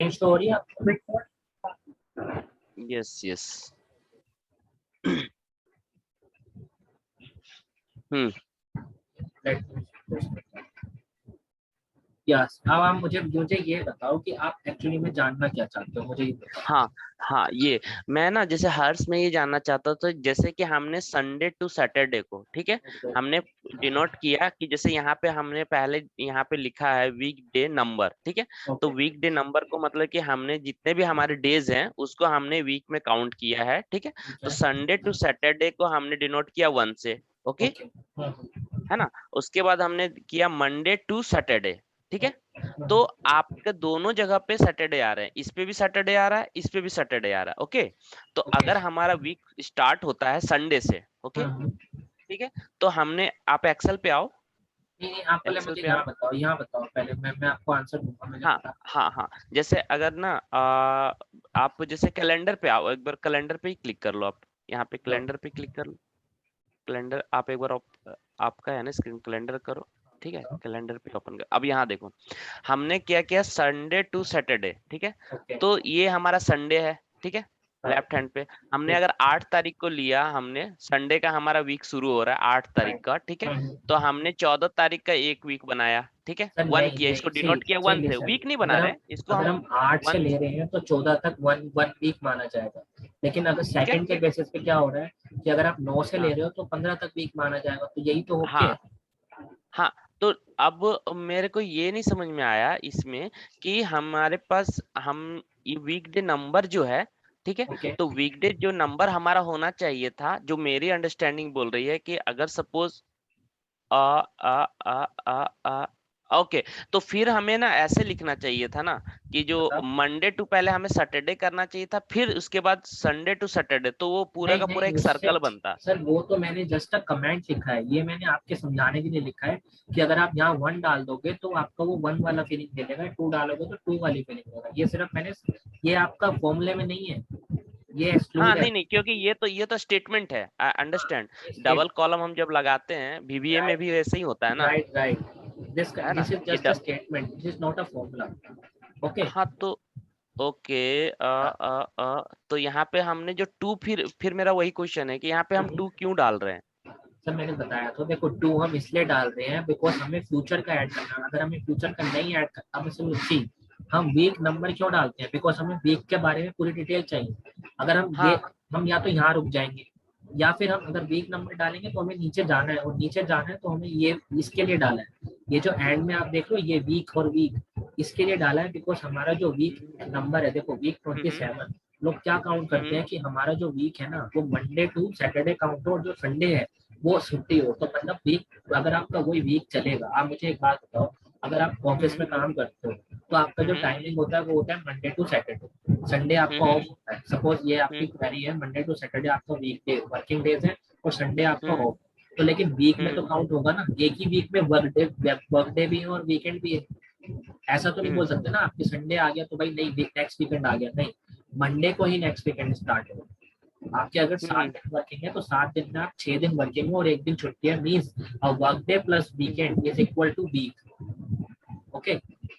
Change तो हो रही है आपको? Yes yes. हम्म। यस, अब आप मुझे मुझे ये बताओ कि आप एक्चुअली में जानना क्या चाहते हो, मुझे ये बताओ। हाँ हाँ, ये मैं ना जैसे हर्ष में ये जानना चाहता था, जैसे कि हमने संडे टू सैटरडे को, ठीक है, हमने डिनोट किया कि जैसे यहाँ पे हमने पहले यहाँ पे लिखा है वीक डे नंबर, ठीक है। तो ओके वीक डे नंबर को मतलब कि हमने जितने भी हमारे डेज हैं उसको हमने वीक में काउंट किया है, ठीक है। ठीक तो है। संडे टू सैटरडे को हमने डिनोट किया 1 से, ओके, ओके हाँ है ना। उसके बाद हमने किया मंडे टू सैटरडे, ठीक है। तो हाँ आपके दोनों जगह पे सैटरडे आ रहे हैं, इस पे भी सैटरडे आ रहा है, इस पे भी सैटरडे आ रहा है, ओके। तो ओके अगर हमारा वीक स्टार्ट होता है संडे से, ओके, नहीं ठीक है, तो हमने, आप एक्सेल पे आओ, नहीं, आप पहले एक्सेल मुझे पे आओ। यहाँ बताओ पहले, मैं आपको आंसर दूंगा, मुझे हाँ पता। हाँ हाँ, जैसे अगर ना आप जैसे कैलेंडर पे आओ, एक बार कैलेंडर पे ही क्लिक कर लो आप, यहाँ पे लो, कैलेंडर पे क्लिक कर लो। कैलेंडर आप एक बार आपका है ना स्क्रीन, कैलेंडर करो, ठीक है, बताओ। कैलेंडर पे ओपन कर। अब यहाँ देखो, हमने क्या किया, संडे टू सैटरडे, ठीक है। ओके तो ये हमारा संडे है, ठीक है, राइट लेफ्ट हैंड पे। हमने ठीक अगर 8 तारीख को लिया, हमने संडे का हमारा वीक शुरू हो रहा है 8 तारीख राइट का, ठीक है। तो हमने 14 तारीख का एक वीक बनाया, ठीक है, सर, वन नहीं किया, इसको नहीं, सी डिनोट किया सी 1 से, लिसन, वीक नहीं बना रहे हैं इसको अगर हम, हम 8 से 1, ले रहे हैं तो 14 तक वन वन वीक माना जाएगा। लेकिन अगर क्या, सेकंड के बेसिस पे क्या हो रहा है कि अगर आप 9 से ले हाँ रहे हो तो 15 तक वीक माना जाएगा, तो यही तो ओके है। हाँ हाँ। तो अब मेरे को ये नहीं समझ में आया इसमें कि हमारे पास हम ये वीकडे नंबर जो है, ठीक है, ओके तो वीकडे जो नंबर हमारा होना चाहिए था, जो मेरी अंडरस्टैंडिंग बोल रही है कि अगर सपोज आ आ आ आ आ ओके, तो फिर हमें ना ऐसे लिखना चाहिए था ना कि जो बताओ। मंडे टू पहले हमें सैटरडे करना चाहिए था, फिर उसके बाद संडे टू सैटरडे, तो वो पूरा नहीं का पूरा नहीं, एक उससे सर्कल बनता। सर वो तो मैंने जस्ट कमेंट लिखा है, ये मैंने आपके समझाने के लिए लिखा है कि अगर आप यहाँ 1 डाल दोगे तो आपका वो 1 वाला फीलिंग दे देगा, 2 डालोगे तो 2 वाली फीलिंग देगा। ये सिर्फ मैंने, ये आपका फॉर्मूले में नहीं है, ये हाँ एक्सक्लूड है। नहीं नहीं, क्योंकि ये तो स्टेटमेंट है, आई अंडरस्टैंड। ये डबल स्टेट कॉलम हम जब लगाते हैं VBA में भी वैसे ही होता है ना, राइट राइट, है ना दिस इज कि just a statement, this is not a formula. Okay हाँ तो ओके, तो यहाँ पे हमने जो टू, फिर मेरा वही क्वेश्चन है कि यहाँ पे हम टू क्यों डाल रहे हैं। सर मैंने बताया तो, देखो 2 हम इसलिए डाल रहे हैं बिकॉज हमें फ्यूचर का ऐड करना है। अगर हमें फ्यूचर का नहीं ऐड करना, हमें सिर्फ सी, हम वीक नंबर क्यों डालते हैं, बिकॉज हमें वीक के बारे में पूरी डिटेल चाहिए। अगर हम ये, हाँ। हम या तो यहाँ रुक जाएंगे, या फिर हम अगर वीक नंबर डालेंगे तो हमें नीचे जाना है, और नीचे जाना है तो हमें ये इसके लिए डाला है। ये जो एंड में आप देख लो, ये वीक और वीक इसके लिए डाला है बिकॉज हमारा जो वीक नंबर है, देखो वीक हम्म 27, लोग क्या काउंट करते हम्म हैं कि हमारा जो वीक है ना वो मंडे टू सैटरडे काउंट हो, और जो संडे है वो छुट्टी हो, तो मतलब वीक, अगर आपका वही वीक चलेगा। आप मुझे एक बात बताओ, अगर आप ऑफिस हम्म में काम करते हो तो आपका जो हम्म टाइमिंग होता है वो होता है मंडे टू सैटरडे, संडे आपका हम्म ऑफ होता है। सपोज ये आपकी हम्म क्वेरी है, मंडे टू सैटरडे आपका वीक डे वर्किंग डेज है और संडे आपका हम्म ऑफ, तो लेकिन वीक में हम्म तो काउंट होगा ना, एक ही वीक में वर्क डे भी है और वीकेंड भी है। ऐसा तो नहीं हम्म बोल सकते ना आपकी संडे आ गया तो भाई नहीं, नेक्स्ट वीकेंड आ गया, नहीं, मंडे को ही नेक्स्ट वीकेंड स्टार्ट हो। आपके अगर हम्म 7 दिन वर्किंग है तो 7 दिन में आप 6 दिन वर्किंग हो और एक दिन छुट्टी है, means work day plus weekend is equal to week. Okay,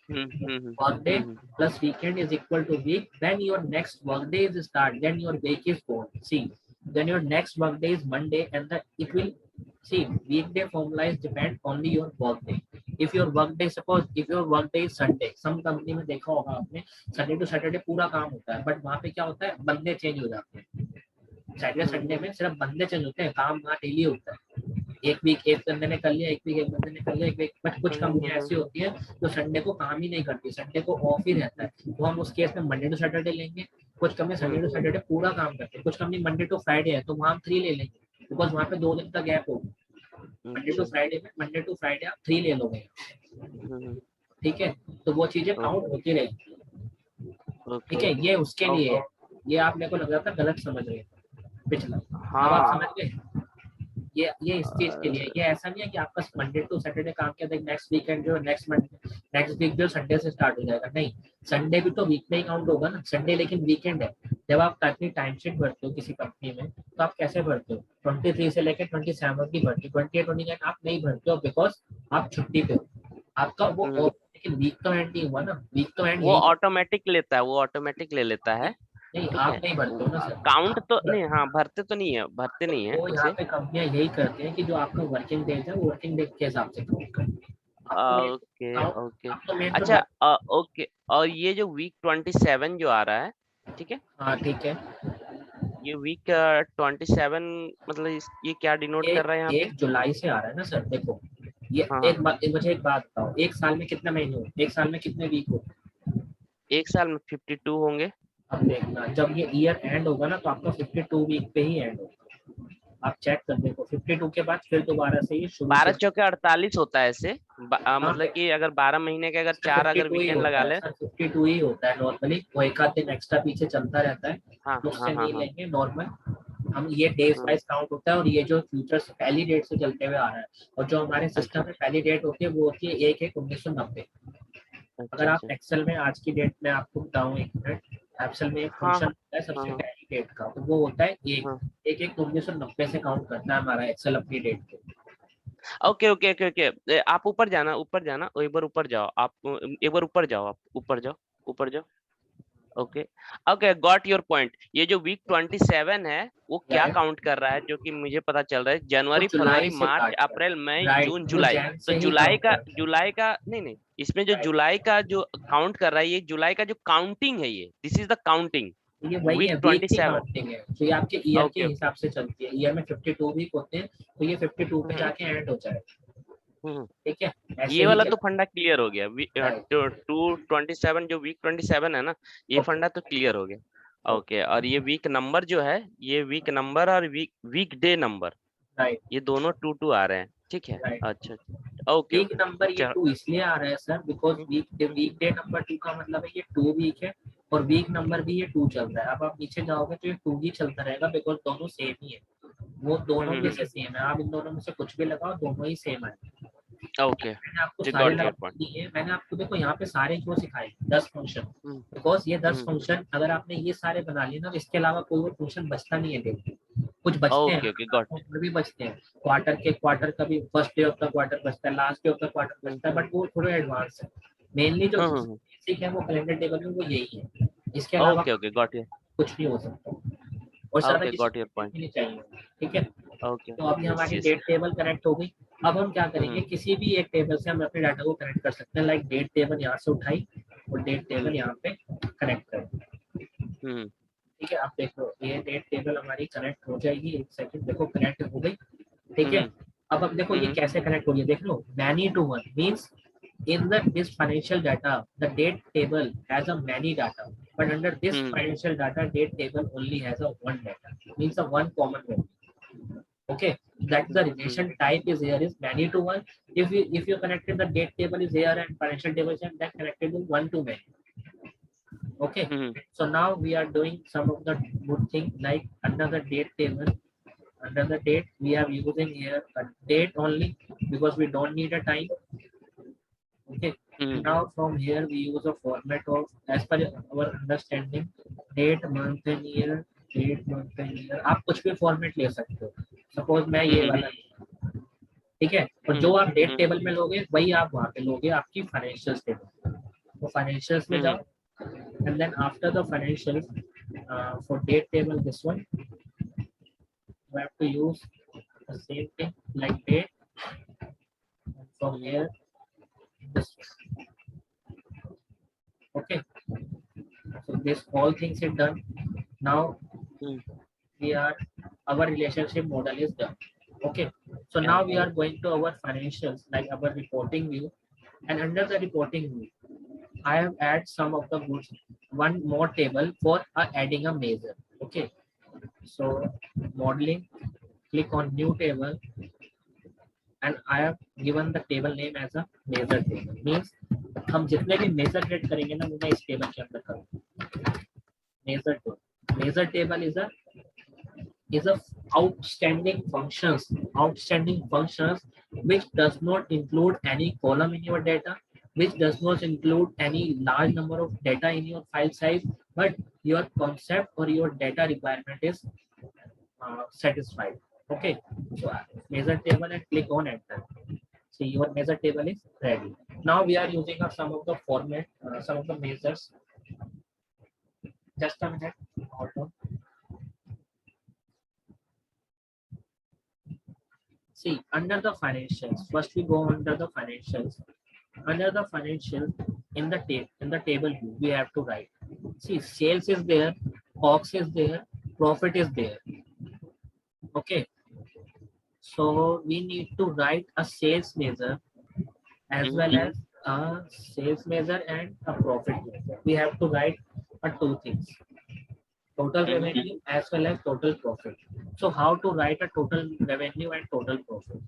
work day hmm plus weekend is equal to week. Then your next work day is start. Then your week is gone. See, then your next work day is Monday, and the it will, see, weekday formula is depend only your work day. If your work day, suppose if your work day is Sunday, some company में देखा होगा आपने, Sunday to Saturday पूरा काम होता है, but वहाँ पे क्या होता है, बंदे चेंज हो जाते हैं। सैटरडे संडे में सिर्फ बंदे चेंज होते हैं, काम वहाँ डेली होता है। एक वीक एक बंदे ने कर लिया, एक वीक एक बंदे ने कर लिया, एक वीक, बट कुछ कंपनियां ऐसी होती है जो संडे को काम ही नहीं करती, संडे को ऑफ ही रहता है, तो हम उस केस में मंडे टू सैटरडे लेंगे। कुछ कंपनी संडे टू सैटरडे पूरा काम करते हैं, कुछ कंपनी मंडे टू फ्राइडे है तो वहाँ हम 3 ले लेंगे, बिकॉज वहाँ पे 2 दिन का गैप होगा। मंडे टू अच्छा फ्राइडे में, मंडे टू फ्राइडे आप 3 ले लोगे, हम्म ठीक है, तो वो चीजें काउंट होती रहेगी। ठीक ओके है, ये उसके लिए ओके है। ये आप मेरे को लग रहा था गलत समझ रहे थे पिछला, अब आप हाँ समझ गए। ये इस चीज के लिए, ये ऐसा नहीं है कि आपका मंडे टू सैटरडे काम किया था, नेक्स्ट वीकेंड जो नेक्स्ट मंडे, नेक्स्ट वीक जो संडे से स्टार्ट हो जाएगा, नहीं, संडे भी तो वीक में ही काउंट होगा ना, संडे लेकिन वीकेंड है। जब आप अपनी टाइम शीट भरते हो किसी कंपनी में तो आप कैसे भरते हो, 23 से लेकर 27 की भरती, 28 29 आप नहीं भरते हो बिकॉज आप छुट्टी पे हो, आपका वो हम्म ऑफ लेकिन वीक तो एंड नहीं हुआ ना, वीक तो एंड वो यही। ऑटोमेटिक लेता है, वो ऑटोमेटिक ले लेता है। नहीं, ठीक आप है, नहीं भरते हो ना सर। काउंट तो आप नहीं, हाँ भरते तो नहीं है, भरते नहीं है वो यहाँ उसे। पे कंपनियां यही करती हैं कि जो आपका वर्किंग डेज है वो वर्किंग डे के हिसाब से काउंट करती है। आपको मेन ओके काउंट, ओके। आपको मेन तो अच्छा ओके। और ये जो वीक 27 जो आ रहा है, ठीक है, हाँ ठीक है। ये वीक 27 मतलब ये क्या डिनोट ये कर रहा है यहाँ पे? 1 जुलाई से आ रहा है ना सर, देखो ये हाँ हाँ। मुझे एक बात बताओ, एक साल में कितने महीने होते, एक साल में कितने वीक होते? एक साल में 52 होंगे। अब देखना जब ये ईयर एंड होगा ना तो आपका 52 वीक पे ही एंड होगा। आप चेक कर देखो, 52 के बाद फिर दोबारा से ये शुरू बारह से। चौके 48 होता है ऐसे। हाँ मतलब कि अगर 12 महीने के अगर सर, 4 अगर 52 ही वीकेंड होता लगा है ले। सर, 52 ही होता है नॉर्मली, वो एक आध दिन एक्स्ट्रा पीछे चलता रहता है, हाँ हाँ उससे हाँ नहीं हाँ। लेंगे नॉर्मल। हम ये डेज हम्म, वाइज काउंट होता है, और ये जो फ्यूचर्स पहली डेट से चलते हुए आ रहा है, और जो हमारे अच्छा सिस्टम में पहली डेट होती है वो होती है 1/1/1990। अच्छा अगर आप अच्छा। एक्सेल में आज की डेट में आपको बताऊं, एक मिनट, एक्सेल में एक हाँ फंक्शन हाँ होता है सबसे हाँ पहली डेट का, तो वो होता है एक हाँ। एक एक 1990 से काउंट करता है हमारा एक्सेल अपनी डेट को। Okay okay okay okay. आप ऊपर जाना, ऊपर जाना, एक बार ऊपर जाओ आप, एक बार ऊपर जाओ, आप ऊपर जाओ, ऊपर जाओ। Okay okay, got your point. ये जो वीक 27 है वो क्या क्या है, काउंट कर रहा है, जो कि मुझे पता चल रहा है वो जनवरी जुलाई फरवरी से मार्च काट रहा अप्रैल मई है, राइट, जून वो जुलाई। जैन तो से ही काउंट करता है, जुलाई का नहीं नहीं, इसमें जो राइट। जुलाई का जो काउंट कर रहा है, ये जुलाई का जो काउंटिंग है, ये दिस इज द काउंटिंग। ये वही वीक है, वीक की 27। काउंटिंग है, तो ये आपके ईयर के ओके ओके। हिसाब से चलती है, ईयर में 52 वीक होते हैं, तो ये 52 पे हम्म जाके एंड हो जाएगा। हम्म। ठीक है, ऐसे ये ही वाला तो चला, फंडा क्लियर हो गया। राइट। 227 जो वीक 27 है ना, ये ओके फंडा तो क्लियर हो गया। ओके, ओके, और ये वीक नंबर जो है, ये वीक नंबर और वीक डे नंबर, राइट ये दोनों टू टू आ रहे हैं। ठीक है, राइट। अच्छा अच्छा, ओके वीक ओके। नंबर ये चल। 2 इसलिए आ रहा है sir, because hmm week day number 2 का मतलब है ये 2 वीक है, और वीक नंबर भी ये 2 चल रहा है। अब आप नीचे जाओगे तो ये 2 ही चलता रहेगा, बिकॉज दोनों सेम ही है, वो दोनों में हम्म। से सेम है, आप इन दोनों में से कुछ भी लगाओ दोनों ही सेम है। ओके, मैंने आपको जी सारे गॉट योर लगा पॉइंट। दिए, मैंने आपको देखो यहाँ पे सारे क्यों सिखाए, 10 फंक्शन, हम्म बिकॉज ये 10 फंक्शन हम्म। अगर आपने ये सारे बना लिए ना, तो इसके अलावा कोई और फंक्शन बचता नहीं है देखो। कुछ बचते हैं, ओके ओके गॉट। और भी बचते हैं, क्वार्टर का भी first day of the quarter बचता है, last day of the quarter बचता है, बट वो थोड़े एडवांस है। मेनली जो हम्म। बेसिक है वो कैलेंडर टेबल में वो यही है, इसके अलावा ओके ओके गॉट योर। कुछ नहीं हो सकता, और ज्यादा ओके किसी गॉट को योर भी पॉइंट। नहीं चाहिए। ठीक है, ओके, तो अभी यस हमारी यस। डेट टेबल कनेक्ट हो गई। अब हम क्या करेंगे, हम्म किसी भी एक टेबल से हम अपने डाटा को कनेक्ट कर सकते हैं, लाइक डेट टेबल यहाँ से उठाई और डेट हम्म टेबल यहाँ पे कनेक्ट कर दी। हम्म ठीक है, आप देखो ये डेट टेबल हमारी कनेक्ट हो जाएगी, एक सेकंड, देखो कनेक्ट हो गई। ठीक है, हम्म अब देखो ये हम्म कैसे कनेक्ट हो रही है, देख लो, many to one means in this financial data the date table has a many data, but under this hmm financial data date table only has a one data, means a one common value. Okay, that the hmm relation type is here is many to one. If you connected the date table is here and financial table is here, that connected is one to many. Okay, hmm so now we are doing some of the good thing, like under the date table, under the date we are using here a date only, because we don't need a time. Okay, hmm now from here we use a format of, as per our understanding, date month and year, date month and year, आप कुछ भी format ले सकते हो, suppose मैं ये हम्म वाला, ठीक है, और जो आप डेट हम्म टेबल में लोगे वही आप वहाँ पे लोगे आपकी फाइनेंशियल्स टेबल, तो फाइनेंशियल्स में हम्म जाओ, and then after the financials, for date table this one you have to use the same thing like date, and from hmm here this one. Okay, so this all things is done. Now hmm we are, our relationship model is done. Okay, so now we are going to our financials, like our reporting view, and under the reporting view I have add some of the goods, one more table for adding a measure. Okay, so modeling, click on new table, and I have given the table name as a measure table, means हम जितने भी measure create करेंगे ना वो मैं इस table के अंदर करूँगा। measure table is a outstanding functions which does not include any column in your data, which does not include any large number of data in your file size, but your concept or your data requirement is satisfied. Okay, so measure table and click on enter. So your measure table is ready. Now we are using some of the format, some of the measures. Just a minute. Hold on. See, under the financials, first we go under the financials. Under the financial, in the table view, we have to write. See, sales is there, COGS is there, profit is there. Okay. So we need to write a sales measure as well as a sales measure and a profit measure. We have to write two things: total revenue as well as total profit. So how to write a total revenue and total profit?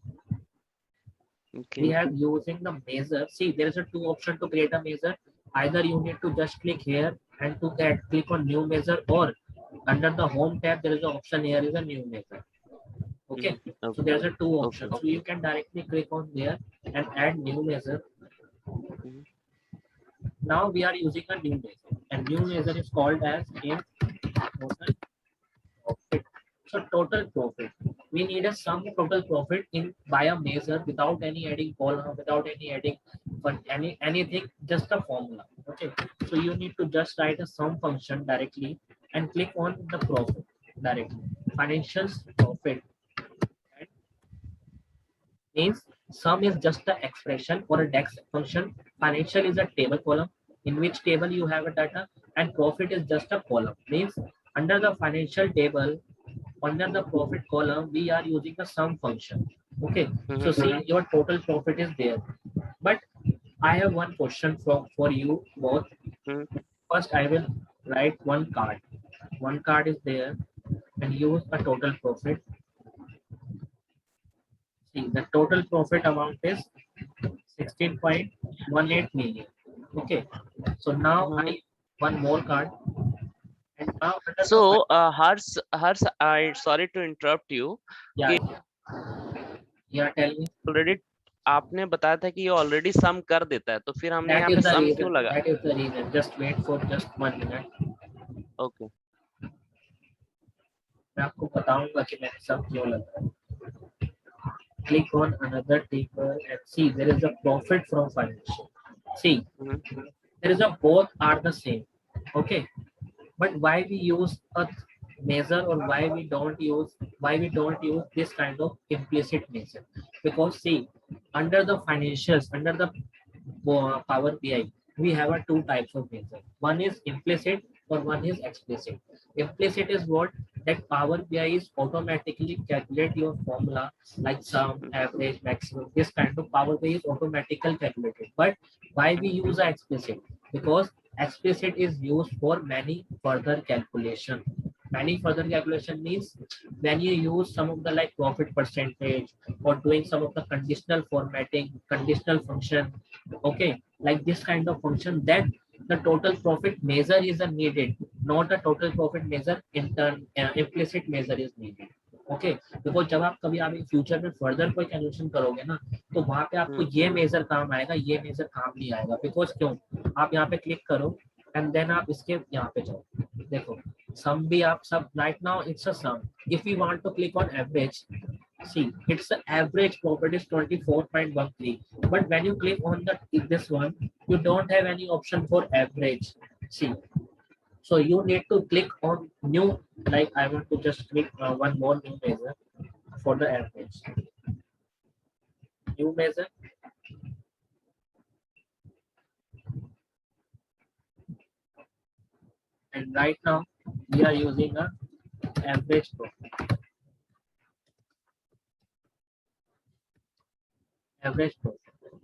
We have using the measure. See, there is a two option to create a measure. Either you need to just click here and to click on new measure, or under the home tab there is an option here is a new measure. Okay, so there's a two options. So you can directly click on there and add new measure. Now we are using a new measure, and new measure is called as in total profit. So total profit, we need a sum total profit in by a measure without any adding column, without any adding anything, just a formula. Okay, so you need to just write a sum function directly and click on the profit directly. Financials profit means sum is just the expression or a DAX function. Financial is a table column in which table you have a data, and profit is just a column. Means under the financial table, under the profit column, we are using the sum function. Okay, so see, your total profit is there, but I have one question for you both. First, I will write one card. One card is there, and use a total profit. See, the total profit amount is 16.18 million. Okay, so now I one more card. And now so Harsh, I sorry to interrupt you. Yeah, tell me. Already आपने बताया था कि ये already some कर देता है, तो फिर हमने यहाँ पे सम क्यों लगा? That is the reason. Just wait for just 1 minute. Okay. मैं आपको बताऊंगा कि मैंने सम क्यों लगा. Click on another table and see there is a profit from financial. See, there is a both are the same. Okay, but why we use a measure or why we don't use this kind of implicit measure? Because see, under the financials, under the Power BI, we have a two types of measure. One is implicit or one is explicit. Implicit is what? That Power BI is automatically calculate your formula like sum, average, maximum. This kind of Power BI is automatically calculated. But why we use a explicit? Because explicit is used for many further calculation. Many further calculation means when you use some of the like profit percentage or doing some of the conditional formatting, conditional function, okay, like this kind of function, then the total profit measure is needed, not a total profit measure. In turn, implicit measure is needed. Okay, because जब आप कभी आप future में further कोई calculation करोगे ना, तो वहां पे आपको ये मेजर काम आएगा, ये मेजर काम नहीं आएगा. बिकॉज क्यों? आप यहाँ पे क्लिक करो एंड देन आप इसके यहाँ पे जाओ, देखो सम भी आप सब right now it's a sum. If you want to click on average, see it's the average profit is 24.13, but when you click on this one, you don't have any option for average. See, so you need to click on new, like I want to just click one more new measure for the average. New measure. And right now we are using a average profit. Average profit.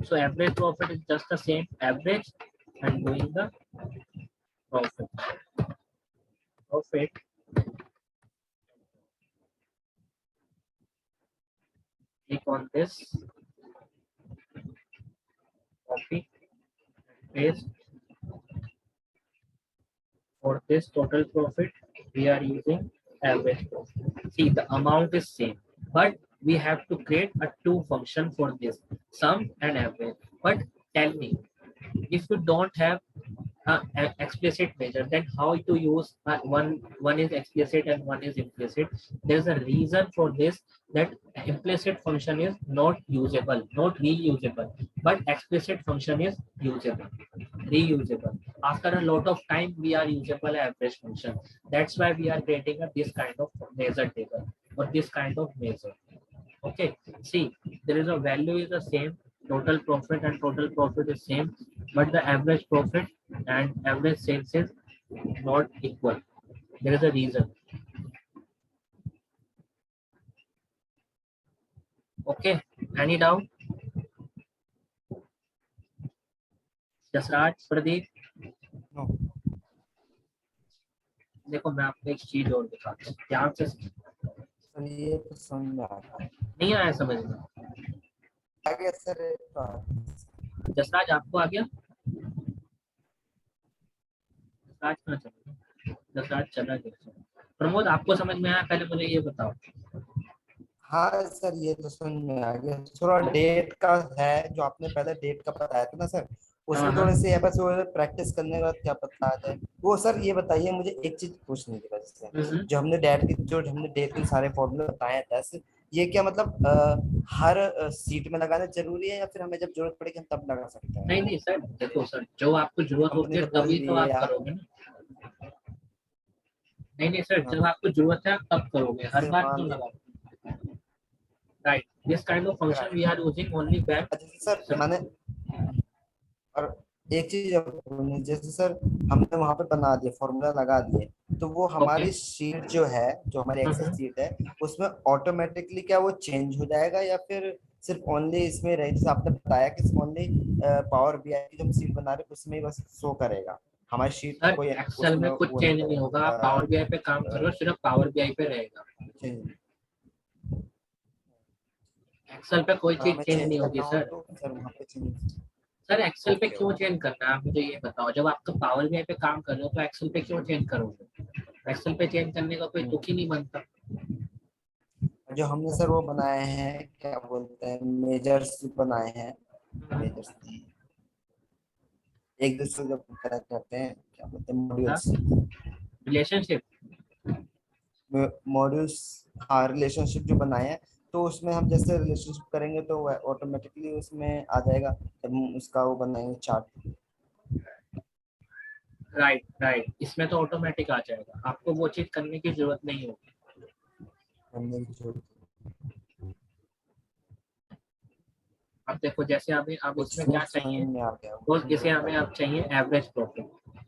So average profit is just the same average and doing the profit. Profit. Click on this. Copy. Paste. For this total profit, we are using average profit. See, the amount is same, but we have to create a two function for this, sum and average. But tell me, if you don't have explicit measure. Then how to use one is explicit and one is implicit. There's a reason for this, that implicit function is not usable, not reusable, but explicit function is usable, reusable. After a lot of time we are usable average function. That's why we are creating this kind of measure table or this kind of measure. Okay, see, there is a value is the same, total profit and total profit is same, but the average profit and average sales is not equal. There is a reason. Okay, any doubt? Jasraj, Pradeep, No. देखो मैं आपको एक चीज और दिखाता हूँ, ध्यान से सर ये तो समझ में आ गया। नहीं आया समझ में? आगे सर जसराज आपको आ गया? जसराज कहाँ चला गया? जसराज चला गया। प्रमोद आपको समझ में आया? पहले मुझे ये बताओ। हाँ सर ये तो समझ में आ गया। थोड़ा डेट का है, जो आपने पहले डेट का बताया था ना सर, उसमें हाँ, थोड़े से है, बस वो प्रैक्टिस करने के बाद क्या पता आ जाए वो। सर ये बताइए, मुझे एक चीज पूछनी थी बस से। जो हमने डेट के सारे फॉर्मूले बताए हैं 10, ये क्या मतलब हर सीट में लगाना जरूरी है, या फिर हमें जब जरूरत पड़ेगी हम तब लगा सकते हैं? नहीं नहीं सर, देखो सर, जो आपको जरूरत होती कंपनी है को बोल तभी तो आप दिए या करोगे ना। नहीं नहीं सर, जब आपको जरूरत है आप तब करोगे, हर बार क्यों लगाओगे? Right, this kind of function we are using only back. अच्छा सर मैंने, और एक चीज और बोलनी, जैसे सर हमने वहां पे बना दिया, फॉर्मूला लगा दिए, तो वो हमारी शीट जो है, जो हमारी एक्सेल शीट है, उसमें ऑटोमेटिकली क्या वो चेंज हो जाएगा, या फिर सिर्फ ओनली इसमें रहे, जैसे आपने बताया कि सिर्फ ओनली पावर बीआई की जो हम शीट बना रहे हैं उसमें ही बस शो करेगा हमारी शीट? सर कोई एक्सेल उसमें में कुछ वो चेंज नहीं होगा, आप करेगा पावर बीआई पे काम करो, सिर्फ पावर बीआई पे रहेगा। एक्सेल पे कोई चीज हमें चेंज चेंज नहीं होगी करना हो सर। तो सर वहाँ पे चेंज? सर एक्सेल पे ओके क्यों चेंज करना है आप मुझे ये बताओ, जब आप तो पावर बीआई पे काम कर रहे हो तो एक्सेल पे क्यों चेंज करोगे? एक्सेल पे चेंज करने का कोई दुख ही नहीं बनता। जो हमने सर वो बनाए हैं, क्या बोलते हैं, मेजर्स बनाए हैं, मेजर्स एक दूसरे को कनेक्ट करते हैं, क्या बोलते हैं, मॉड्यूल्स। रिलेशनशिप। मॉड्यूल्स, हाँ रिलेशनशिप जो बनाए हैं, तो उसमें हम जैसे रिलेशनशिप करेंगे तो ऑटोमेटिकली उसमें आ जाएगा जब हम उसका वो बनाएंगे चार्ट। राइट राइट, इसमें तो ऑटोमेटिक आ जाएगा, आपको वो चीज करने की जरूरत नहीं होगी। अब देखो जैसे हमें अब इसमें क्या चाहिए, तो इसे हमें अब चाहिए average profit.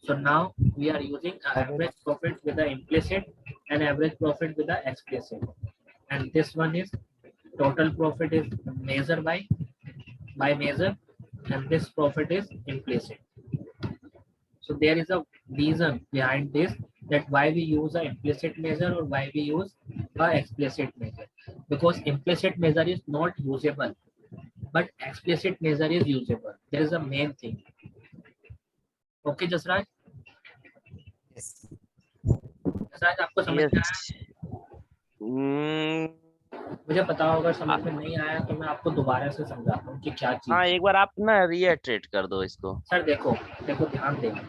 So now we are using average profit with the implicit and average profit with the explicit, and this one is total profit is measured by measure, and this profit is implicit. So there is a reason behind this, that why we use a implicit measure or why we use a explicit measure, because implicit measure is not usable but explicit measure is usable. There is a main thing. Okay Jasraj, Jasraj आपको समझ में आया? मुझे पता होगा समझ में नहीं आया तो मैं आपको दोबारा से समझाता हूँ कि क्या चीज। हाँ एक बार आप ना रीइटरेट कर दो इसको। सर देखो देखो ध्यान देना,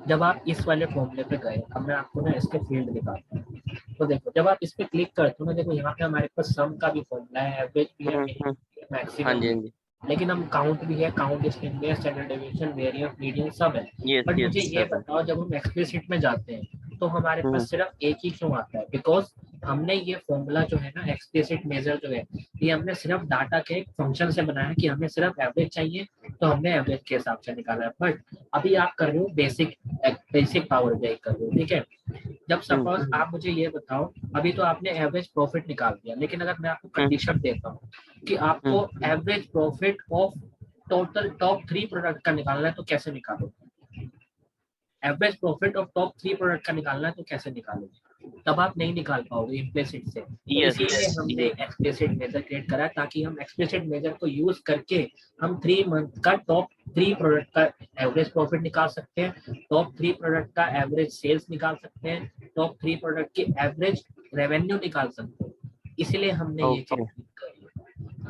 जब आप इस वाले फॉर्मूले पे गए, अब मैं आपको ना इसके फील्ड दिखाता हूँ। तो देखो जब आप इस पे क्लिक करते हो ना, देखो यहाँ पे हमारे पास सम का भी फॉर्मूला है, एवरेज भी है, हाँ मैक्सिमम जी, भी हाँ है, जी, लेकिन हम काउंट भी है, count standard standard deviation, variance, median सब है। यस बट मुझे यस ये सर। बताओ, जब हम एक्सप्लिसिट में जाते हैं तो हमारे पास सिर्फ एक ही क्यों आता है? बिकॉज हमने ये फॉर्मूला जो है ना, एक्सप्लिसिट मेजर जो है, ये हमने सिर्फ डाटा के एक फंक्शन से बनाया कि हमें सिर्फ एवरेज चाहिए, तो हमने एवरेज के हिसाब से निकाला है। बट अभी आप कर रहे हो बेसिक पावर बीआई कर रहे हो, ठीक है? जब सपोज आप मुझे ये बताओ, अभी तो आपने एवरेज प्रॉफिट निकाल दिया, लेकिन अगर मैं आपको कंडीशन देता हूँ कि आपको average profit of total top 3 product का निकालना है, तो कैसे निकालोगे? Average profit of top 3 product का निकालना है तो कैसे निकालोगे? तब आप नहीं निकाल पाओगे इम्प्लिसिट से। तो इसीलिए हमने एक्सप्लिसिट मेजर क्रिएट करा, ताकि हम एक्सप्लिसिट मेजर को यूज करके हम 3 मंथ का टॉप 3 प्रोडक्ट का एवरेज प्रॉफिट निकाल सकते हैं, टॉप 3 प्रोडक्ट का एवरेज सेल्स निकाल सकते हैं, टॉप 3 प्रोडक्ट की एवरेज रेवेन्यू निकाल सकते हैं। इसलिए हमने ये चीज करी।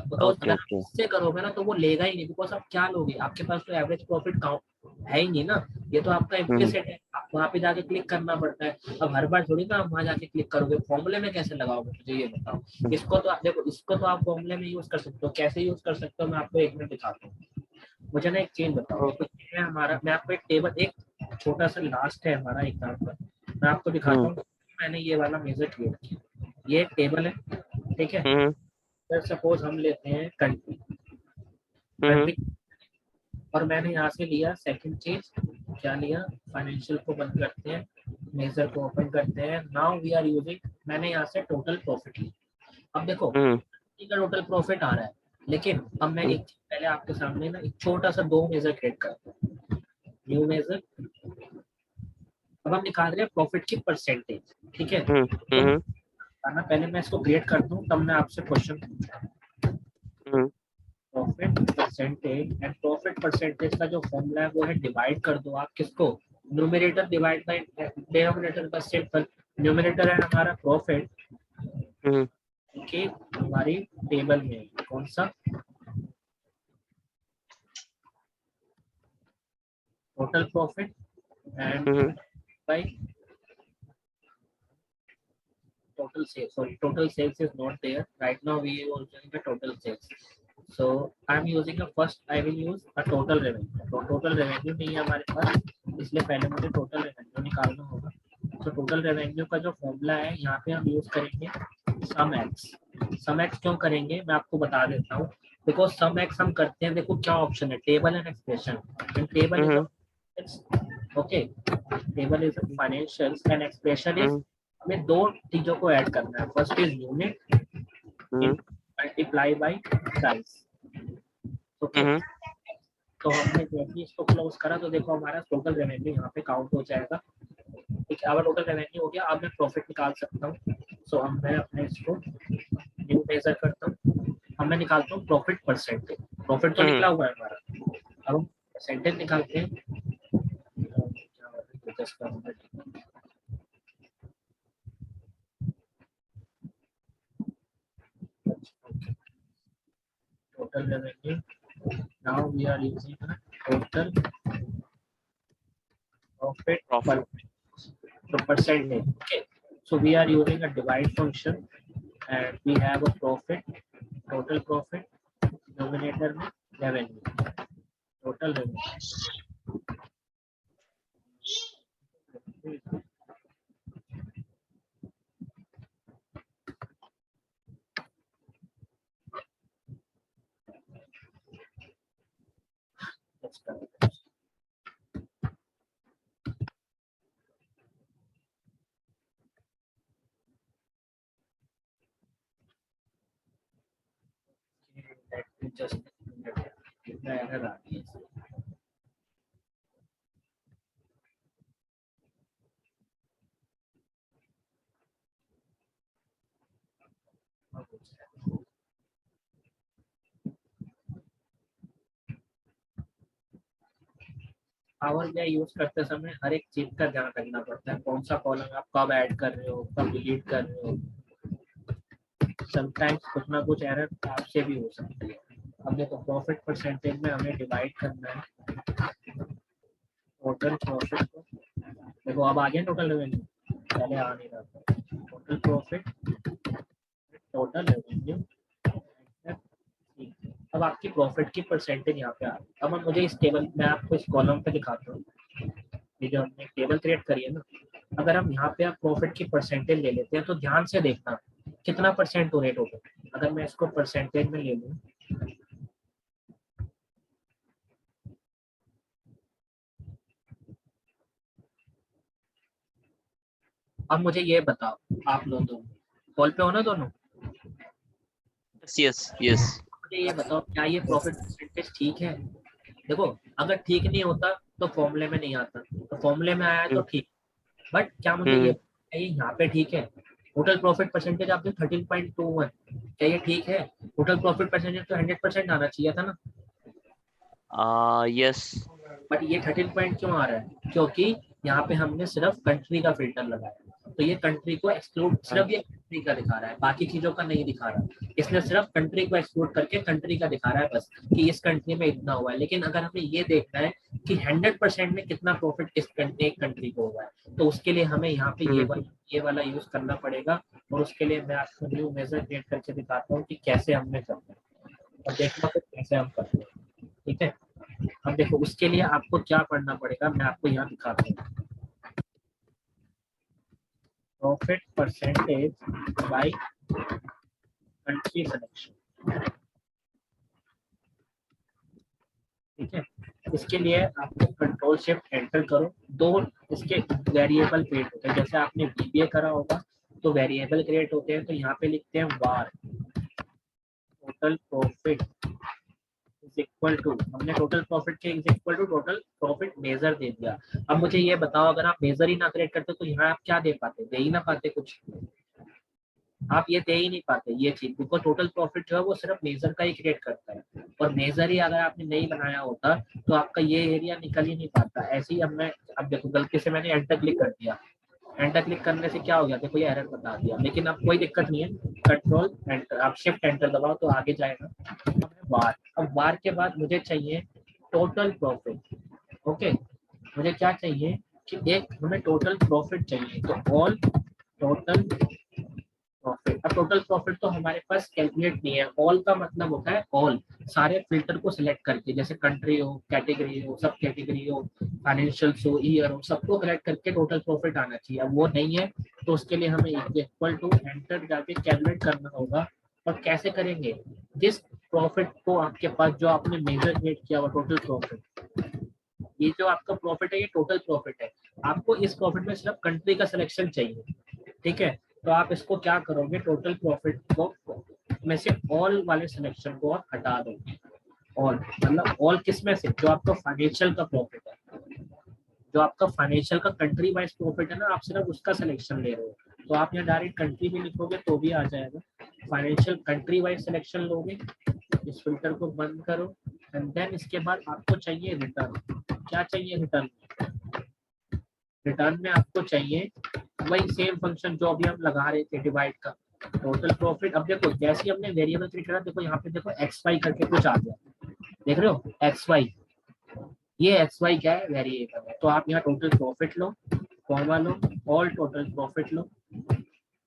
बिकॉज अगर आप इससे करोगे ना तो वो लेगा ही नहीं, बिकॉज आप क्या लोगे, आपके पास तो एवरेज प्रॉफिट काउंट है ही नहीं ना, ये तो आपका इम्प्लिसिट है, आप वहाँ पे जाके क्लिक करना पड़ता है। अब हर बार थोड़ी ना आप वहाँ जाके क्लिक करोगे, फॉर्मूले में कैसे लगाओगे, मुझे ये बताओ। इसको तो आप देखो, इसको तो आप फॉर्मूले में यूज कर सकते हो, कैसे यूज कर सकते हो मैं आपको 1 मिनट दिखाता हूँ। मुझे ना एक चीज बताओ, कुछ है हमारा, मैं आपको एक टेबल, एक छोटा सा लास्ट है हमारा एग्जाम्पल, मैं आपको दिखाता हूँ। मैंने ये वाला मेजर क्रिएट किया, ये एक टेबल है, ठीक है। सपोज हम लेते हैं कंट्री, कंट्री, और मैंने यहाँ से लिया सेकंड चीज, क्या लिया, फाइनेंशियल को बंद करते हैं, मेजर को ओपन करते हैं, नाउ वी आर यूजिंग, मैंने यहाँ से टोटल प्रॉफिट लिया। अब देखो का टोटल प्रॉफिट आ रहा है, लेकिन अब मैं एक चीज पहले आपके सामने ना एक छोटा सा 2 मेजर क्रिएट करता हूँ, न्यू मेजर। अब हम निकाल रहे हैं प्रॉफिट की परसेंटेज, ठीक है। तो पहले मैं इसको क्रिएट कर दूं, तब मैं आपसे क्वेश्चन पूछूंगा। Profit percentage, and profit percentage का जो फॉर्मूला है वो है डिवाइड कर दो आप किसको, न्यूमरेटर डिवाइड बाय डिनोमिनेटर का सिंपल। न्यूमरेटर है हमारा प्रॉफिट, कि हमारी टेबल में कौन सा, total profit and by total sales. Sorry, total sales is not there right now. We are using the total sales. So I'm using a first. I will use a total revenue. तो total revenue नहीं है हमारे पास, इसलिए पहले मुझे total revenue निकालना होगा। तो total revenue का जो फॉर्मूला है यहाँ पे हम यूज करेंगे sum x। sum x क्यों करेंगे मैं आपको बता देता हूँ। बिकॉज sum x हम करते हैं, देखो क्या ऑप्शन है, table and expression. Table is okay, table is financials and expression is, हमें 2 चीजों को ऐड करना है। First is unit multiply by price, okay. तो हमने जैसे इसको क्लोज करा तो देखो हमारा टोटल रेवेन्यू यहाँ पे काउंट हो जाएगा, ठीक है। अब टोटल रेवेन्यू हो गया, अब मैं प्रॉफिट निकाल सकता हूँ। सो हम मैं अपने इसको न्यू मेजर करता हूँ, अब मैं निकालता हूँ प्रॉफिट परसेंटेज। प्रॉफिट तो निकला हुआ है हमारा, अब हम परसेंटेज निकालते हैं। total revenue, now we are using a total profit per percentage, okay. So we are using a divide function and we have a profit, total profit, denominator में revenue, total revenue। just error आ गई है। Power BI use करते समय हर एक चीज का ध्यान रखना पड़ता है, कौन सा कॉलम आप कब ऐड कर रहे हो, कब डिलीट कर रहे हो। समटाइम्स कुछ ना कुछ एरर आपसे भी हो सकती है। अब देखो प्रॉफिट परसेंटेज में हमें डिवाइड करना है टोटल प्रॉफिट को, देखो अब आ गया टोटल रेवेन्यू, पहले आ नहीं रहा था। टोटल प्रॉफिट, टोटल रेवेन्यू, अब आपकी प्रॉफिट की परसेंटेज यहाँ पे आ रही है। अब मुझे इस टेबल में आपको इस कॉलम पे दिखाता हूँ, ये जो हमने टेबल क्रिएट करी है ना, अगर हम यहाँ पे आप प्रॉफिट की परसेंटेज ले लेते हैं तो ध्यान से देखना कितना परसेंट हो रहे टोटल। अगर मैं इसको परसेंटेज में ले लूँ, अब मुझे ये बताओ, आप लोग दोनों कॉल पे हो ना दोनों? Yes yes. मुझे ये बताओ क्या ये प्रॉफिट परसेंटेज ठीक है? देखो अगर ठीक नहीं होता तो फॉर्मूले में नहीं आता, तो फॉर्मूले में आया तो ठीक, बट क्या मुझे ये यहाँ पे ठीक है? टोटल प्रॉफिट परसेंटेज आपने 13.21, क्या ये ठीक है? टोटल प्रॉफिट परसेंटेज तो 100% आना चाहिए था ना। यस, बट ये 13 पॉइंट क्यों आ रहा है? क्योंकि यहाँ पे हमने सिर्फ कंट्री का फिल्टर लगाया, तो ये कंट्री को एक्सक्लूड, सिर्फ ये कंट्री का दिखा रहा है, बाकी चीजों का नहीं दिखा रहा। इसने सिर्फ कंट्री को एक्सक्लूड करके कंट्री का दिखा रहा है बस, कि इस कंट्री में इतना हुआ है। लेकिन अगर हमें ये देखना है कि 100% में कितना प्रॉफिट इस एक कंट्री को हुआ है, तो उसके लिए हमें यहाँ पे ये वाला यूज करना पड़ेगा। और उसके लिए मैं आपको न्यू मेजर क्रिएट करके दिखाता हूँ कि कैसे हमने करना है, और देखना फिर कैसे हम करते हैं। ठीक है, अब देखो उसके लिए आपको क्या पढ़ना पड़ेगा, मैं आपको यहाँ दिखाता हूँ। Profit percentage by country selection. ठीक है, इसके लिए आपको कंट्रोल शिफ्ट एंटर करो। दो इसके वेरिएबल क्रिएट होते हैं, जैसे आपने बीबीए करा होगा तो वेरिएबल क्रिएट होते हैं। तो यहाँ पे लिखते हैं where total profit is equal to, हमने टोटल प्रॉफिट के is equal to total profit measure दे दिया। अब मुझे ये बताओ, अगर आप मेजर ही ना क्रिएट करते तो यहाँ आप क्या दे पाते, दे ही ना पाते कुछ, आप ये दे ही नहीं पाते ये चीज, बिकॉज टोटल प्रॉफिट जो है वो सिर्फ मेजर का ही क्रिएट करता है, और मेजर ही अगर आपने नहीं बनाया होता तो आपका ये एरिया निकल ही नहीं पाता। ऐसे ही अब देखो गलती से मैंने एंटर क्लिक कर दिया, एंटर क्लिक करने से क्या हो गया, देखो ये एरर बता दिया, लेकिन अब कोई दिक्कत नहीं है, कंट्रोल एंटर, आप शिफ्ट एंटर दबाओ तो आगे जाएगा। वार, अब वार के बाद मुझे चाहिए टोटल प्रॉफिट। ओके, मुझे क्या चाहिए कि एक हमें टोटल प्रॉफिट चाहिए, तो ऑल टोटल प्रॉफिट। अब टोटल प्रॉफिट तो हमारे पास कैलकुलेट नहीं है, ऑल का मतलब होता है ऑल, सारे फिल्टर को सिलेक्ट करके, जैसे कंट्री हो, कैटेगरी हो, सब कैटेगरी हो, फाइनेंशियल्स हो, ईयर हो, सबको कलेक्ट करके टोटल प्रॉफिट आना चाहिए। अब वो नहीं है तो उसके लिए हमें इक्वल टू एंटर जाके कैलकुलेट करना होगा। और कैसे करेंगे, जिस प्रॉफिट को आपके पास जो आपने मेजर क्रिएट किया हुआ टोटल प्रॉफिट, ये जो आपका प्रॉफिट है ये टोटल प्रॉफिट है, आपको इस प्रॉफिट में सिर्फ कंट्री का सिलेक्शन चाहिए। ठीक है, तो आप इसको क्या करोगे, टोटल प्रॉफिट को में से ऑल वाले सिलेक्शन को आप हटा दोगे। ऑल मतलब ऑल किस में से, जो आपका फाइनेंशियल का प्रॉफिट है, जो आपका फाइनेंशियल का कंट्री वाइज प्रॉफिट है ना, आप सिर्फ उसका सिलेक्शन ले रहे हो। तो आप यहाँ डायरेक्ट कंट्री भी लिखोगे तो भी आ जाएगा, फाइनेंशियल कंट्री वाइज सिलेक्शन लोगे, इस फिल्टर को बंद करो, एंड देन इसके बाद आपको चाहिए रिटर्न। क्या चाहिए रिटर्न, रिटर्न में आपको चाहिए वही सेम फंक्शन जो अभी हम लगा रहे थे, डिवाइड का टोटल प्रॉफिट। अब देखो जैसे ही हमने वेरिएबल क्रिएट करा, देखो यहाँ पे देखो एक्स वाई करके कुछ आ गया, देख रहे हो एक्स वाई, ये एक्स वाई क्या है, वेरिएबल है। तो आप यहाँ total profit low, comma low, all total profit low,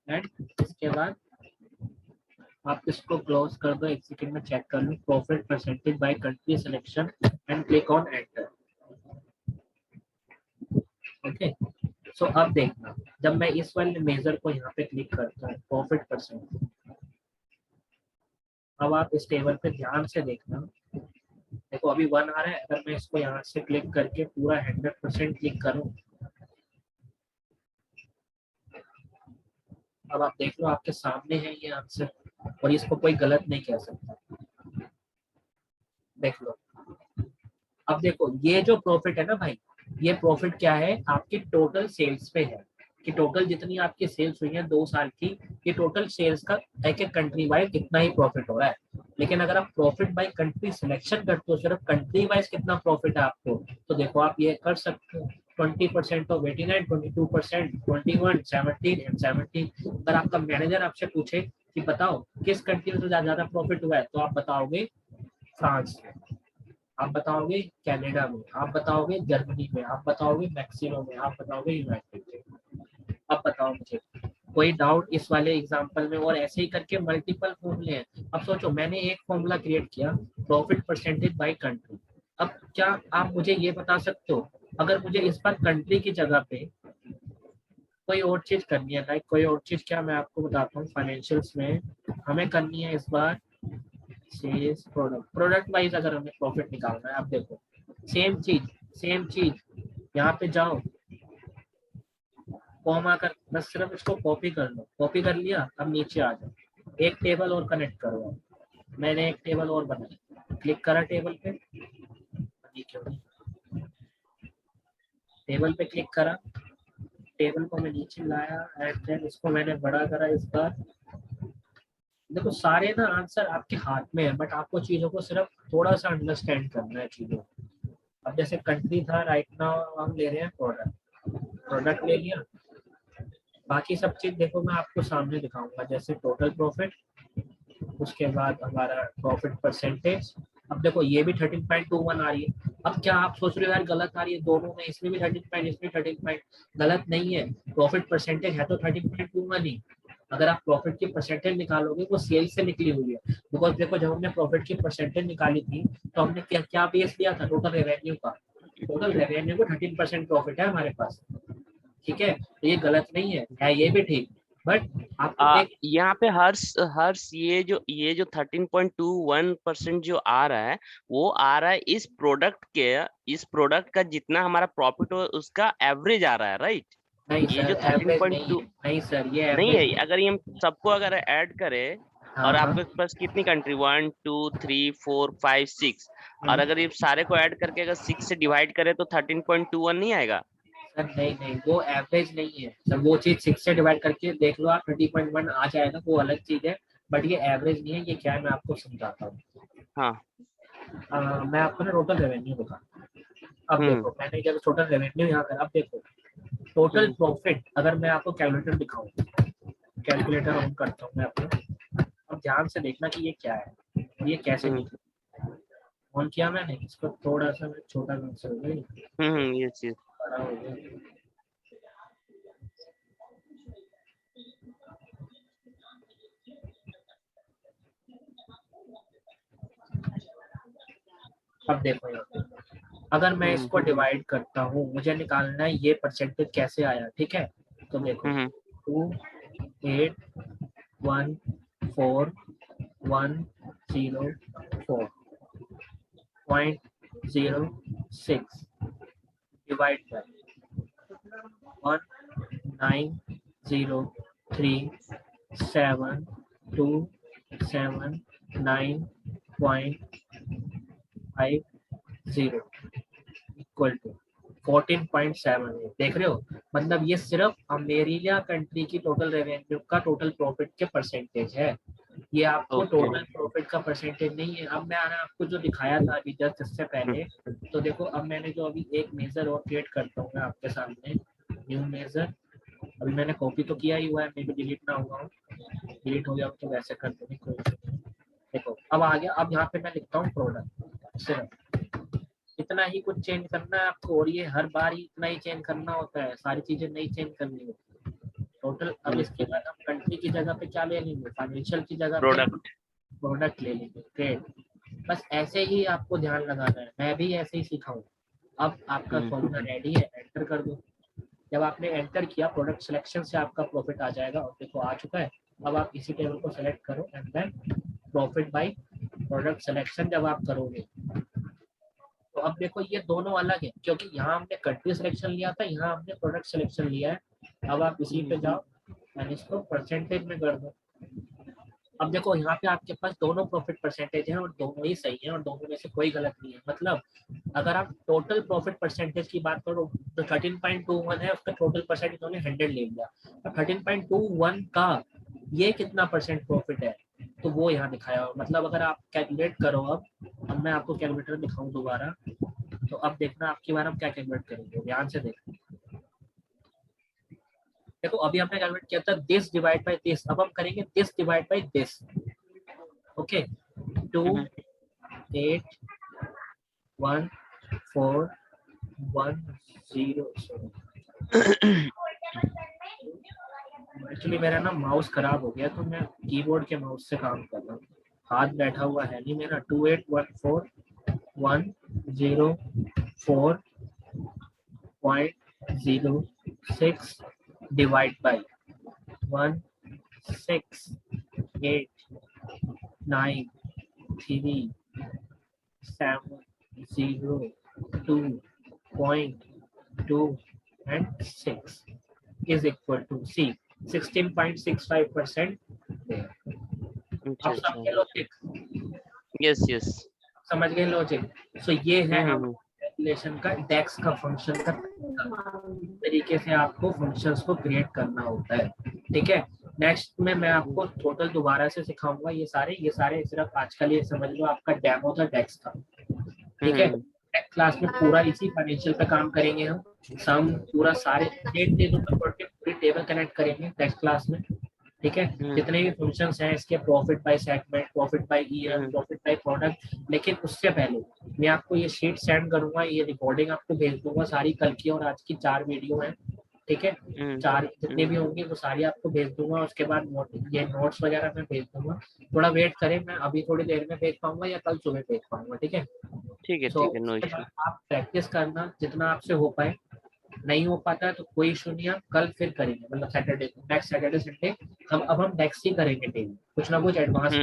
and इसके बाद आप इसको क्लोज कर दो। एक सेकंड में चेक कर लो, profit percentage by country selection and click on enter. Okay, so अब देखना, जब मैं इस वाले मेजर को यहाँ पे क्लिक करता हूँ प्रॉफिट परसेंटेज, अब आप इस टेबल पे ध्यान से देखना, देखो अभी 1 आ रहा है, अगर मैं इसको यहाँ से क्लिक करके पूरा 100% क्लिक करूँ, अब आप देख लो आपके सामने है ये आंसर, और इसको कोई गलत नहीं कह सकता। देख लो, अब देखो ये जो प्रॉफिट है ना भाई, ये प्रॉफिट क्या है, आपके टोटल सेल्स पे है, कि टोटल जितनी आपकी सेल्स हुई है 2 साल की, ये टोटल सेल्स का एक एक कंट्री वाइज कितना ही प्रॉफिट हो रहा है। लेकिन अगर आप प्रॉफिट बाय कंट्री सिलेक्शन करते हो, सिर्फ कंट्री वाइज कितना प्रॉफिट है आपको, तो देखो आप ये कर सकते हो, 20% ऑफ 89, 22%, 21, 17 एंड 17। अगर आपका मैनेजर आपसे पूछे कि बताओ किस कंट्री में ज्यादा प्रॉफिट हुआ है, तो आप बताओगे फ्रांस में, आप बताओगे कनाडा में, आप बताओगे जर्मनी में, आप बताओगे मैक्सिको में, आप बताओगे यूनाइटेड में। अब बताओ मुझे कोई डाउट इस वाले एग्जांपल में, और ऐसे ही करके मल्टीपल फॉर्मूले हैं। अब सोचो मैंने एक फॉर्मूला क्रिएट किया, प्रॉफिट परसेंटेज बाय कंट्री। अब क्या आप मुझे ये बता सकते हो, अगर मुझे इस बार कंट्री की जगह पे कोई और चीज करनी है, लाइक कोई और चीज, क्या मैं आपको बताता हूँ, फाइनेंशियल्स में हमें करनी है इस बार सेल्स प्रोडक्ट वाइज, अगर हमें प्रॉफिट निकालना है। आप देखो सेम चीज यहाँ पे जाओ, कॉमा कर, बस सिर्फ इसको कॉपी कर लो, कॉपी कर लिया, अब नीचे आ जाओ, एक टेबल और कनेक्ट करो। मैंने एक टेबल और बनाई, क्लिक करा टेबल पे, टेबल पे क्लिक करा, टेबल को मैं नीचे लाया, एंड देन इसको मैंने बड़ा करा इस बार। देखो सारे ना आंसर आपके हाथ में है, बट आपको चीजों को सिर्फ थोड़ा सा अंडरस्टैंड करना है चीजों। अब जैसे कंट्री था, राइट नाउ हम ले रहे हैं प्रोडक्ट, प्रोडक्ट ले लिया, बाकी सब चीज देखो मैं आपको सामने दिखाऊंगा, जैसे टोटल प्रॉफिट, उसके बाद हमारा प्रॉफिट परसेंटेज। अब देखो ये भी 13.21 आ रही है। अब क्या आप सोच रहे हो यार गलत आ रही है दोनों में, इसमें भी 13 पॉइंट इसमें 13 पॉइंट, गलत नहीं है। प्रॉफिट परसेंटेज है तो 13.21 ही। अगर आप प्रॉफिट की परसेंटेज निकालोगे वो सेल्स से निकली हुई है। बिकॉज देखो जब हमने प्रॉफिट की परसेंटेज निकाली थी तो हमने क्या क्या बेस लिया था, टोटल रेवेन्यू का। टोटल रेवेन्यू को 13% प्रॉफिट है हमारे पास, ठीक है। तो ये गलत नहीं है ये भी ठीक, बट आपको एक यहाँ पे हर्ष ये जो 13.21% जो आ रहा है वो आ रहा है इस प्रोडक्ट का जितना हमारा प्रॉफिट हो उसका एवरेज आ रहा है, राइट? नहीं ये सर, जो एवरेज 13.2 नहीं है, नहीं सर ये नहीं एवरेज है, नहीं। अगर ये हम सबको अगर ऐड करें हाँ और हाँ। आपके पास कितनी कंट्री 1 2 3 4 5 6 और अगर ये सारे को ऐड करके अगर 6 से डिवाइड करें तो 13.21 नहीं आएगा? सर नहीं नहीं, वो एवरेज नहीं है सर, वो चीज 6 से डिवाइड करके देख लो आप, 30.1 आ जाएगा, वो अलग चीज है। बट ये एवरेज नहीं है, ये क्या है मैं आपको समझाता हूँ। हाँ। मैं आपको ना टोटल रेवेन्यू बता, अब हम्म देखो मैंने जब टोटल रेवेन्यू यहाँ कर, अब देखो टोटल हम्म प्रॉफिट, अगर मैं आपको कैलकुलेटर दिखाऊं, कैलकुलेटर ऑन करता हूँ मैं अपना, अब ध्यान से देखना कि ये क्या है, ये कैसे हम्म निकला। ऑन किया मैंने इसको, थोड़ा सा मैं छोटा कर हो गया, ये चीज। बड़ा हो गया। अब देखो यहाँ पे, अगर मैं इसको डिवाइड करता हूँ, मुझे निकालना है ये परसेंटेज कैसे आया, ठीक है। तो देखो 2 8 1 4 1 0 4 0.06 डिवाइड बाय 19037279.50 इक्वल टू 14.7। देख रहे हो, मतलब ये सिर्फ अमेरिका कंट्री की टोटल रेवेन्यू का टोटल प्रॉफिट के परसेंटेज है। ये आपको ओके। टोटल प्रॉफिट का परसेंटेज नहीं है। अब मैंने आपको जो दिखाया था अभी जस्ट इससे पहले, तो देखो अब मैंने जो अभी एक मेजर और क्रिएट करता हूँ मैं आपके सामने, न्यू मेजर। अभी मैंने कॉपी तो किया ही हुआ है, मे भी डिलीट ना हुआ हो, डिलीट हो गया तो वैसे कर दूंगी कोई इशू नहीं। देखो अब आ गया, अब यहाँ पे मैं लिखता हूँ प्रोडक्ट, सिर्फ इतना ही कुछ चेंज करना है आपको, और ये हर बार ही इतना ही चेंज करना होता है, सारी चीजें नहीं चेंज करनी होती टोटल। अब इसके बाद हम कंट्री की जगह पे क्या ले लेंगे, फाइनेंशियल की जगह पे प्रोडक्ट। प्रोडक्ट ले लेंगे, ग्रेट। बस ऐसे ही आपको ध्यान लगाना है, मैं भी ऐसे ही सीखा हूँ। अब आपका फॉर्मूला रेडी है, एंटर कर दो। जब आपने एंटर किया प्रोडक्ट सिलेक्शन से आपका प्रॉफिट आ जाएगा, और देखो आ चुका है। अब आप इसी टेबल को सेलेक्ट करो and then profit by product selection जब आप करोगे, तो अब देखो ये दोनों अलग है, क्योंकि यहाँ हमने कंट्री सिलेक्शन लिया था, यहाँ हमने प्रोडक्ट सिलेक्शन लिया है। अब आप इसी पे जाओ एंड इसको परसेंटेज में कर दो। अब देखो यहाँ पे आपके पास दोनों प्रॉफिट परसेंटेज है और दोनों ही सही है और दोनों में से कोई गलत नहीं है। मतलब अगर आप टोटल प्रॉफिट परसेंटेज की बात करो तो 13.21 है, उसका टोटल परसेंट इन्होंने 100 ले लिया। अब 13.21 का ये कितना परसेंट प्रॉफिट है तो वो यहाँ दिखाया हुआ। मतलब अगर आप कैलकुलेट करो, अब मैं आपको कैलकुलेटर दिखाऊं दोबारा, तो अब देखना आपकी बार हम क्या कैलकुलेट करेंगे, ध्यान से देखो। देखो अभी हमने कैलकुलेट किया था दिस डिवाइड बाय दिस, अब हम करेंगे this divide by this. Okay, 2 8 1 4 1 0 actually मेरा ना माउस खराब हो गया तो मैं कीबोर्ड के माउस से काम कर रहा हूँ, हाथ बैठा हुआ है नहीं मेरा। 281410.06 divide by 1689372.2 and 6 is equal to C 16.65%। अब समझ लो, यस यस। समझ गए लॉजिक। सो ये है हम कैलकुलेशन का डेक्स का फंक्शन का तरीके से आपको फंक्शंस को क्रिएट करना होता है, ठीक है। नेक्स्ट में मैं आपको टोटल दोबारा से सिखाऊंगा। ये सारे सिर्फ आज का लिए समझ लो, आपका डेमो था डेक्स का, ठीक है। नेक्स्ट क्लास में पूरा इसी फाइनेंशियल पे काम करेंगे हम। सम पूरा सारे डेट दे दो, पूरी टेबल कनेक्ट करेंगे नेक्स्ट क्लास में, ठीक है। जितने भी फंक्शंस हैं इसके, profit by segment, profit by year, profit by product, लेकिन उससे पहले मैं आपको ये शीट सेंड करूंगा, ये रिकॉर्डिंग आपको भेज दूंगा, सारी कल की और आज की 4 वीडियो है, ठीक है। 4 जितने भी होंगे वो सारी आपको भेज दूंगा। उसके बाद ये नोट्स वगैरह मैं भेज दूंगा। थोड़ा वेट करें, मैं अभी थोड़ी देर में भेज पाऊंगा या कल सुबह भेज पाऊंगा, ठीक है। ठीक है, तो ठीक है, नो उसके इशू। बाद आप प्रैक्टिस करना जितना आपसे हो पाए, नहीं हो पाता है तो कोई इशू नहीं, आप कल फिर करेंगे, मतलब सैटरडे को, नेक्स्ट सैटरडे संडे हम नेक्स्ट ही करेंगे डेली, कुछ ना कुछ एडवांस,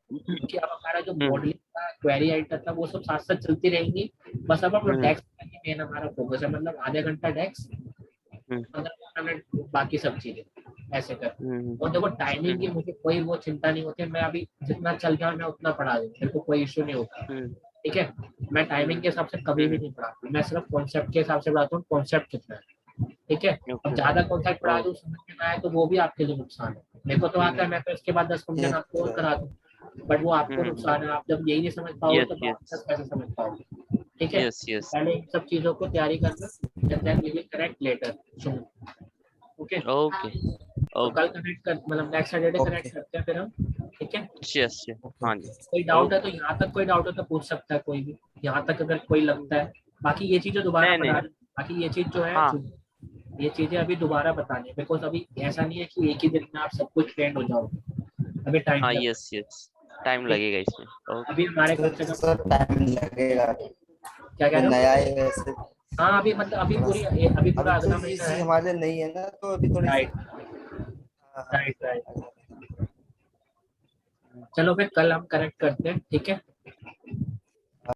क्योंकि अब हमारा जो मॉडलिंग का क्वेरी एडिटर था वो सब साथ साथ चलती रहेंगी। बस अब हम डेक्स मेन हमारा फोकस है, मतलब आधे घंटा डेक्स, 15 मिनट बाकी सब चीजें ऐसे कर। और देखो टाइमिंग की मुझे कोई वो चिंता नहीं होती, मैं अभी जितना चल गया मैं उतना पढ़ा दूँ, मेरे को कोई इशू नहीं होता, ठीक है। मैं टाइमिंग के हिसाब से कभी भी नहीं पढ़ाता, मैं सिर्फ कॉन्सेप्ट के हिसाब से पढ़ाता हूँ, कॉन्सेप्ट कितना है, ठीक है। अब ज्यादा कॉन्सेप्ट पढ़ा दूँ, समझ में ना आए तो वो भी आपके लिए नुकसान है। मेरे को तो आता है, मैं तो इसके बाद 10 फंक्शन आपको और करा दूँ, बट वो आपको नुकसान है। आप जब यही नहीं समझ पाओगे तो बाद में कैसे समझ पाओगे, ठीक है। पहले इन सब चीजों को तैयारी करना, then we will connect later soon, okay? Okay, तो कल कनेक्ट कर, मतलब नेक्स्ट सैटरडे कनेक्ट करते हैं फिर हम, ठीक है। यस, हाँ जी। कोई डाउट है तो यहाँ तक कोई डाउट है तो पूछ सकता है कोई भी, यहाँ तक अगर कोई लगता है। बाकी ये चीजें दोबारा नहीं, बता नहीं, बाकी ये चीज जो है हाँ, ये चीजें अभी दोबारा बतानी है, बिकॉज अभी ऐसा नहीं है कि एक ही दिन में आप सब कुछ ट्रेंड हो जाओगे, अभी टाइम हाँ, लगेगा। यस, टाइम लगेगा इसमें। ओके, अभी हमारे कम से कम सर टाइम लगेगा, क्या कह रहे नया हो? है वैसे। हाँ अभी मतलब अभी थोड़ा पूरी सा अभी अभी पूरा तो अगला ये महीना चीज है। हमारे लिए नहीं है ना, तो अभी थोड़ी सी। राइट हाँ, राइट राइट। चलो फिर कल हम कनेक्ट करते हैं, ठीक है।